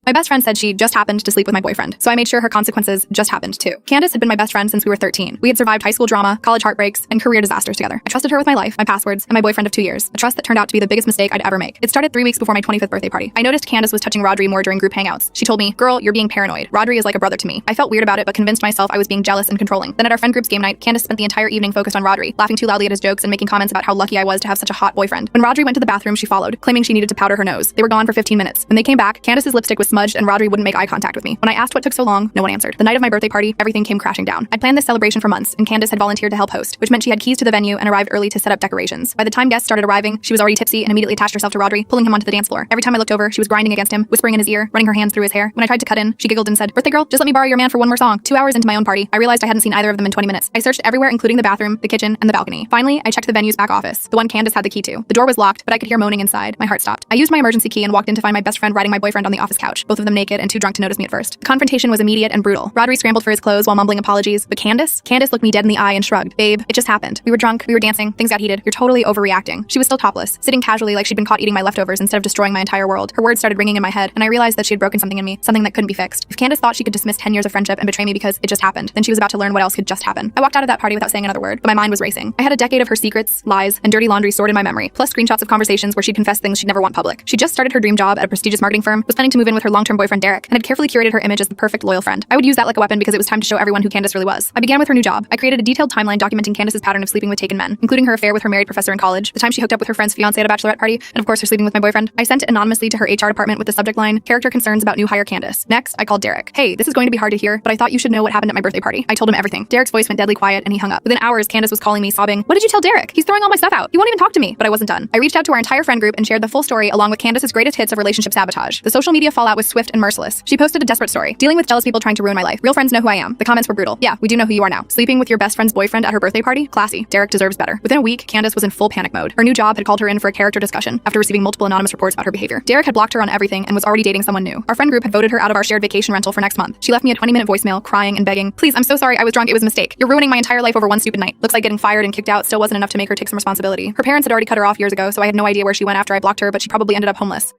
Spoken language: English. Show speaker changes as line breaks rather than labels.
My best friend said she just happened to sleep with my boyfriend, so I made sure her consequences just happened too. Candace had been my best friend since we were 13. We had survived high school drama, college heartbreaks, and career disasters together. I trusted her with my life, my passwords, and my boyfriend of 2 years. A trust that turned out to be the biggest mistake I'd ever make. It started 3 weeks before my 25th birthday party. I noticed Candace was touching Rodri more during group hangouts. She told me, "Girl, you're being paranoid. Rodri is like a brother to me." I felt weird about it, but convinced myself I was being jealous and controlling. Then at our friend group's game night, Candace spent the entire evening focused on Rodri, laughing too loudly at his jokes and making comments about how lucky I was to have such a hot boyfriend. When Rodri went to the bathroom, she followed, claiming she needed to powder her nose. They were gone for 15 minutes. When they came back, Candace's lipstick was smudged and Rodri wouldn't make eye contact with me. When I asked what took so long, no one answered. The night of my birthday party, everything came crashing down. I'd planned this celebration for months, and Candace had volunteered to help host, which meant she had keys to the venue and arrived early to set up decorations. By the time guests started arriving, she was already tipsy and immediately attached herself to Rodri, pulling him onto the dance floor. Every time I looked over, she was grinding against him, whispering in his ear, running her hands through his hair. When I tried to cut in, she giggled and said, "Birthday girl, just let me borrow your man for one more song." 2 hours into my own party, I realized I hadn't seen either of them in 20 minutes. I searched everywhere, including the bathroom, the kitchen, and the balcony. Finally, I checked the venue's back office, the one Candace had the key to. The door was locked, but I could hear moaning inside. My heart stopped. I used my emergency key and walked in to find my best friend riding my boyfriend on the office couch, both of them naked and too drunk to notice me at first. The confrontation was immediate and brutal. Rodri scrambled for his clothes while mumbling apologies, but Candace looked me dead in the eye and shrugged. "Babe, it just happened. We were drunk, we were dancing, things got heated. You're totally overreacting." She was still topless, sitting casually like she'd been caught eating my leftovers instead of destroying my entire world. Her words started ringing in my head, and I realized that she had broken something in me, something that couldn't be fixed. If Candace thought she could dismiss 10 years of friendship and betray me because it just happened, then she was about to learn what else could just happen. I walked out of that party without saying another word, but my mind was racing. I had a decade of her secrets, lies, and dirty laundry stored in my memory, plus screenshots of conversations where she'd confessed things she'd never want public. She just started her dream job at a prestigious marketing firm, was planning to move in with her long-term boyfriend Derek, and had carefully curated her image as the perfect loyal friend. I would use that like a weapon because it was time to show everyone who Candace really was. I began with her new job. I created a detailed timeline documenting Candace's pattern of sleeping with taken men, including her affair with her married professor in college, the time she hooked up with her friend's fiancé at a bachelorette party, and of course her sleeping with my boyfriend. I sent it anonymously to her HR department with the subject line, "Character concerns about new hire Candace." Next, I called Derek. "Hey, this is going to be hard to hear, but I thought you should know what happened at my birthday party." I told him everything. Derek's voice went deadly quiet and he hung up. Within hours, Candace was calling me, sobbing, "What did you tell Derek? He's throwing all my stuff out. He won't even talk to me." But I wasn't done. I reached out to our entire friend group and shared the full story along with Candace's greatest hits of relationship sabotage. The social media fallout was swift and merciless. She posted a desperate story, dealing with jealous people trying to ruin my life. Real friends know who I am. The comments were brutal. "Yeah, we do know who you are now. Sleeping with your best friend's boyfriend at her birthday party? Classy. Derek deserves better." Within a week, Candace was in full panic mode. Her new job had called her in for a character discussion after receiving multiple anonymous reports about her behavior. Derek had blocked her on everything and was already dating someone new. Our friend group had voted her out of our shared vacation rental for next month. She left me a 20-minute voicemail, crying and begging, "Please, I'm so sorry. I was drunk. It was a mistake. You're ruining my entire life over one stupid night." Looks like getting fired and kicked out still wasn't enough to make her take some responsibility. Her parents had already cut her off years ago, so I had no idea where she went after I blocked her, but she probably ended up homeless.